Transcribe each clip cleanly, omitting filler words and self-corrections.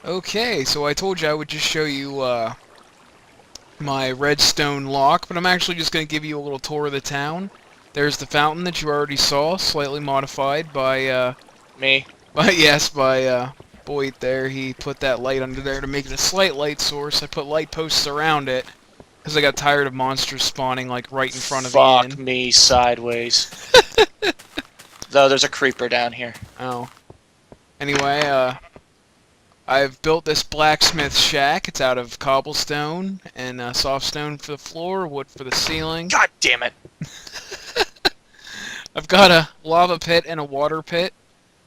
Okay, so I told you I would just show you my redstone lock, but I'm actually just going to give you a little tour of the town. There's the fountain that you already saw, slightly modified by, Me. by Boyd there. He put that light under there to make it a slight light source. I put light posts around it, because I got tired of monsters spawning, like, right in front of the Fuck inn. me sideways. Though there's a creeper down here. Oh. Anyway, I've built this blacksmith shack. It's out of cobblestone and soft stone for the floor, wood for the ceiling. God damn it. I've got a lava pit and a water pit,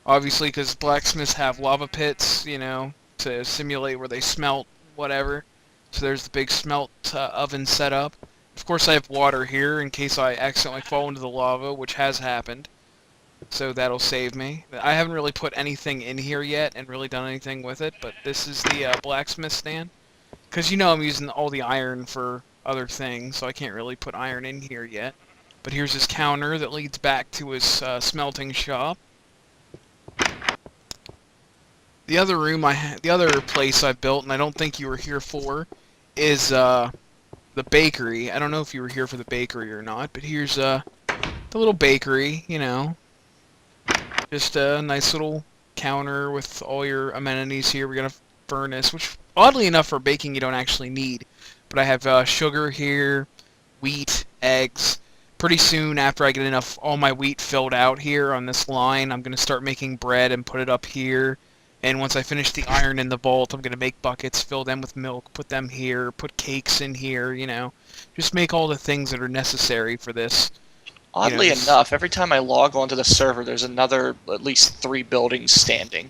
obviously because blacksmiths have lava pits, you know, to simulate where they smelt whatever. So there's the big smelt oven set up. Of course I have water here in case I accidentally fall into the lava, which has happened. So that'll save me. I haven't really put anything in here yet and really done anything with it, but this is the blacksmith stand. Because you know I'm using all the iron for other things, so I can't really put iron in here yet. But here's his counter that leads back to his smelting shop. The other room the other place I built, and I don't think you were here for, is the bakery. I don't know if you were here for the bakery or not, but here's the little bakery, you know. Just a nice little counter with all your amenities here. We got a furnace, which oddly enough for baking you don't actually need. But I have sugar here, wheat, eggs. Pretty soon after I get enough all my wheat filled out here on this line, I'm going to start making bread and put it up here. And once I finish the iron in the vault, I'm going to make buckets, fill them with milk, put them here, put cakes in here, you know. Just make all the things that are necessary for this. Oddly enough, every time I log onto the server, there's another at least 3 buildings standing.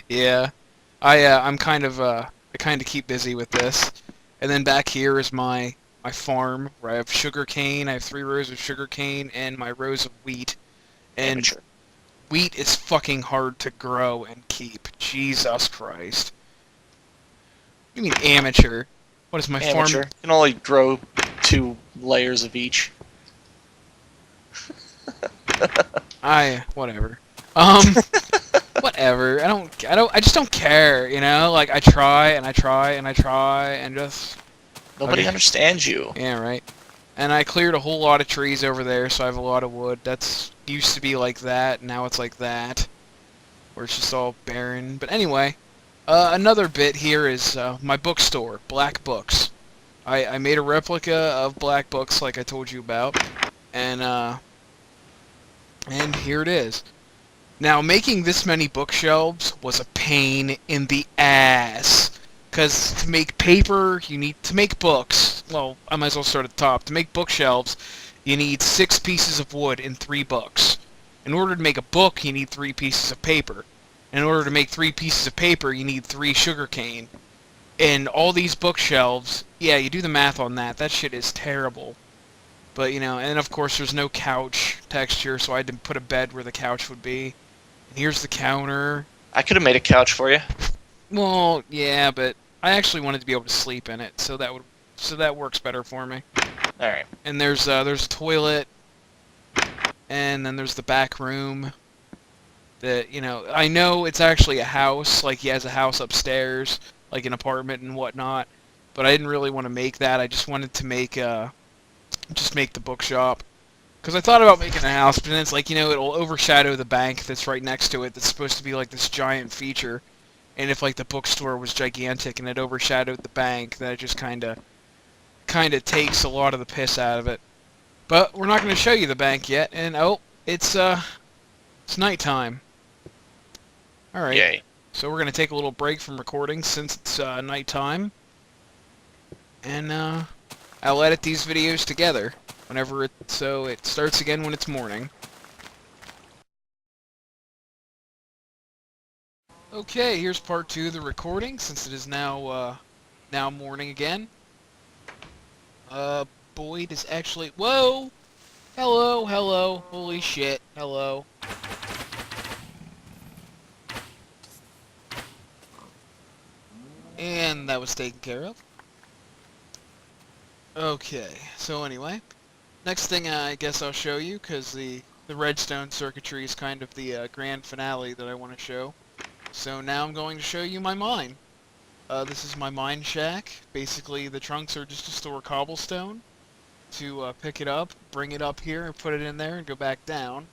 Yeah, I'm kind of I kind of keep busy with this, and then back here is my farm where I have sugar cane. I have 3 rows of sugar cane and my rows of wheat. And Amateur. wheat is fucking hard to grow and keep. Jesus Christ. What do you mean amateur? What is my Amateur. farm? You can only grow 2 layers of each. Whatever. Whatever. I just don't care, you know? Like, I try, and I try, and I try, and just... Nobody Okay. understands you. Yeah, right. And I cleared a whole lot of trees over there, so I have a lot of wood. That's used to be like that, now it's like that. Where it's just all barren. But anyway, another bit here is my bookstore, Black Books. I made a replica of Black Books, like I told you about. And here it is. Now, making this many bookshelves was a pain in the ass. Because to make paper, you need to make books. Well, I might as well start at the top. To make bookshelves, you need 6 pieces of wood and 3 books. In order to make a book, you need 3 pieces of paper. In order to make 3 pieces of paper, you need 3 sugarcane. And all these bookshelves, yeah, you do the math on that. That shit is terrible. But, you know, and of course there's no couch texture, so I had to put a bed where the couch would be. And here's the counter. I could have made a couch for you. Well, yeah, but I actually wanted to be able to sleep in it, so that works better for me. Alright. And there's a toilet, and then there's the back room. That, you know, I know it's actually a house, like he has a house upstairs, like an apartment and whatnot, but I didn't really want to make that. I just wanted to make just make the bookshop. Because I thought about making a house, but then it's like, you know, it'll overshadow the bank that's right next to it that's supposed to be like this giant feature. And if, like, the bookstore was gigantic and it overshadowed the bank, then it just kind of takes a lot of the piss out of it. But we're not going to show you the bank yet, and, oh, it's nighttime. Alright, Yay. so we're going to take a little break from recording since it's nighttime. And, I'll edit these videos together whenever so it starts again when it's morning. Okay, here's part 2 of the recording, since it is now morning again. Boyd is actually... Whoa! Hello, hello, holy shit, hello. And that was taken care of. Okay, so anyway, next thing I guess I'll show you, because the redstone circuitry is kind of the grand finale that I want to show. So now I'm going to show you my mine. This is my mine shack. Basically, the trunks are just to store cobblestone, to pick it up, bring it up here, and put it in there, and go back down.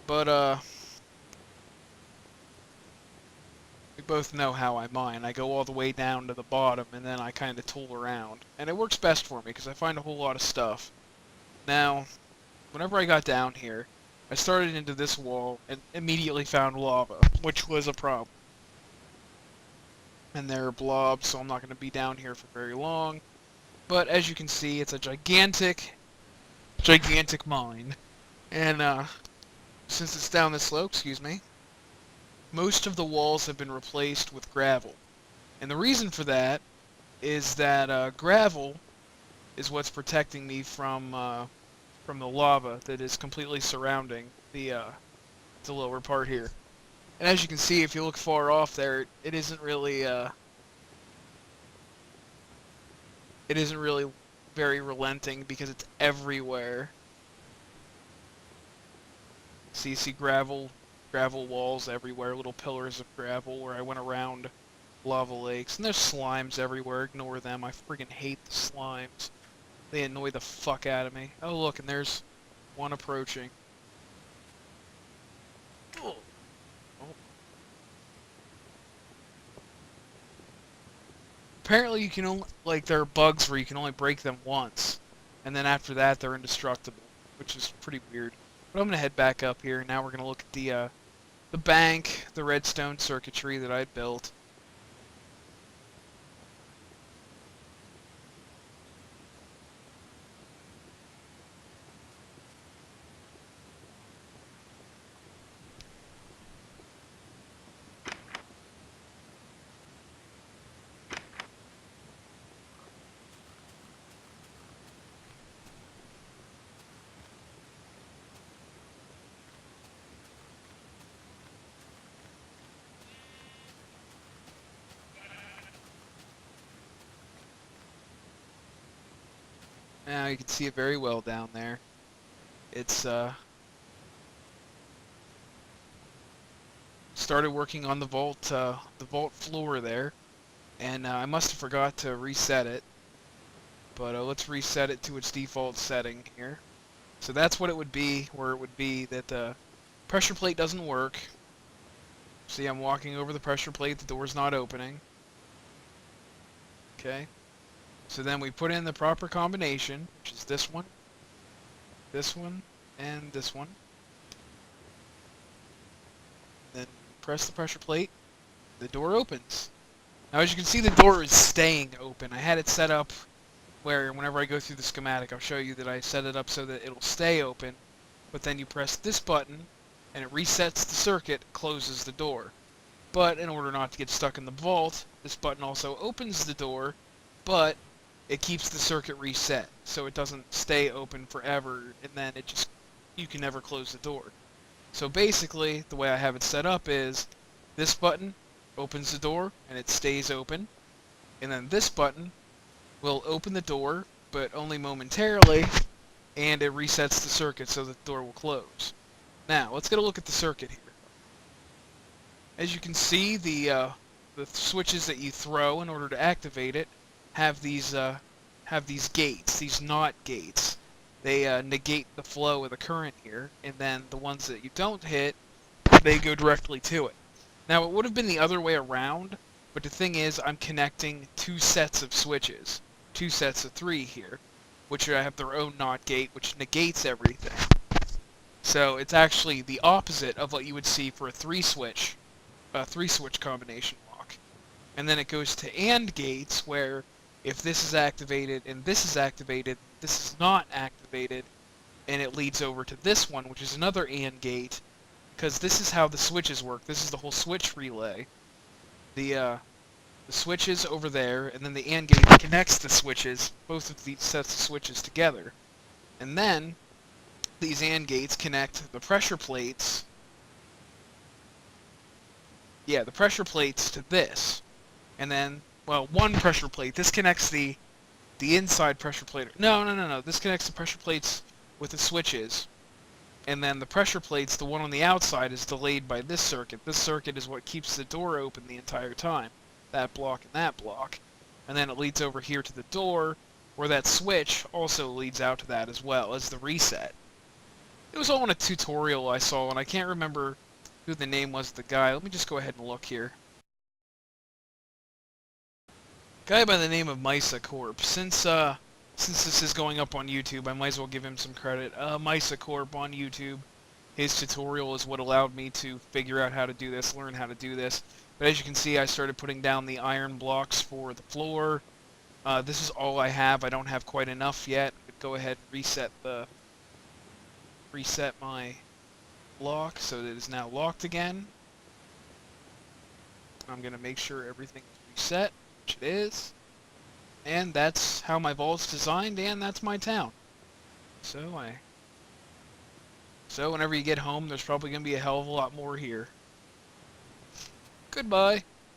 But, we both know how I mine. I go all the way down to the bottom, and then I kind of tool around. And it works best for me, because I find a whole lot of stuff. Now, whenever I got down here, I started into this wall, and immediately found lava, which was a problem. And there are blobs, so I'm not going to be down here for very long. But as you can see, it's a gigantic mine. And, since it's down this slope, excuse me, most of the walls have been replaced with gravel. And the reason for that is that gravel is what's protecting me from the lava that is completely surrounding the lower part here. And as you can see, if you look far off there, it isn't really very relenting because it's everywhere. So you see gravel walls everywhere, little pillars of gravel where I went around lava lakes. And there's slimes everywhere, ignore them. I friggin' hate the slimes. They annoy the fuck out of me. Oh look, and there's one approaching. Oh. Apparently you can only, like, there are bugs where you can only break them once. And then after that they're indestructible, which is pretty weird. But I'm gonna head back up here. Now we're gonna look at the bank, the redstone circuitry that I built. Now you can see it very well down there. It's started working on the vault floor there, and I must have forgot to reset it. But let's reset it to its default setting here. So that's what it would be, where it would be that the pressure plate doesn't work. See, I'm walking over the pressure plate, the door's not opening. Okay. So then we put in the proper combination, which is this one, and this one. Then press the pressure plate, the door opens. Now as you can see, the door is staying open. I had it set up where whenever I go through the schematic, I'll show you that I set it up so that it'll stay open, but then you press this button, and it resets the circuit, closes the door. But in order not to get stuck in the vault, this button also opens the door, but it keeps the circuit reset, so it doesn't stay open forever, and then you can never close the door. So basically, the way I have it set up is, this button opens the door, and it stays open, and then this button will open the door, but only momentarily, and it resets the circuit so that the door will close. Now, let's get a look at the circuit here. As you can see, the switches that you throw in order to activate it have these gates, these NOT gates. They negate the flow of the current here, and then the ones that you don't hit, they go directly to it. Now, it would have been the other way around, but the thing is, I'm connecting two sets of switches, two sets of three here, which have their own NOT gate, which negates everything. So it's actually the opposite of what you would see for a three-switch combination lock. And then it goes to AND gates, where if this is activated and this is activated, this is not activated, and it leads over to this one, which is another AND gate, because this is how the switches work. This is the whole switch relay. The switch is over there, and then the AND gate connects the switches, both of these sets of switches together. And then these AND gates connect the pressure plates. Yeah, the pressure plates to this. And then, well, one pressure plate. This connects the inside pressure plate. No. This connects the pressure plates with the switches. And then the pressure plates, the one on the outside, is delayed by this circuit. This circuit is what keeps the door open the entire time. That block and that block. And then it leads over here to the door, where that switch also leads out to that as well as the reset. It was all in a tutorial I saw, and I can't remember who the name was of the guy. Let me just go ahead and look here. Guy by the name of Misacorp. Since this is going up on YouTube, I might as well give him some credit. Misacorp on YouTube. His tutorial is what allowed me to figure out how to do this, learn how to do this. But as you can see, I started putting down the iron blocks for the floor. This is all I have. I don't have quite enough yet. But go ahead and reset my lock so that it is now locked again. I'm going to make sure everything is reset, which it is. And that's how my vault's designed, and that's my town. So whenever you get home, there's probably going to be a hell of a lot more here. Goodbye.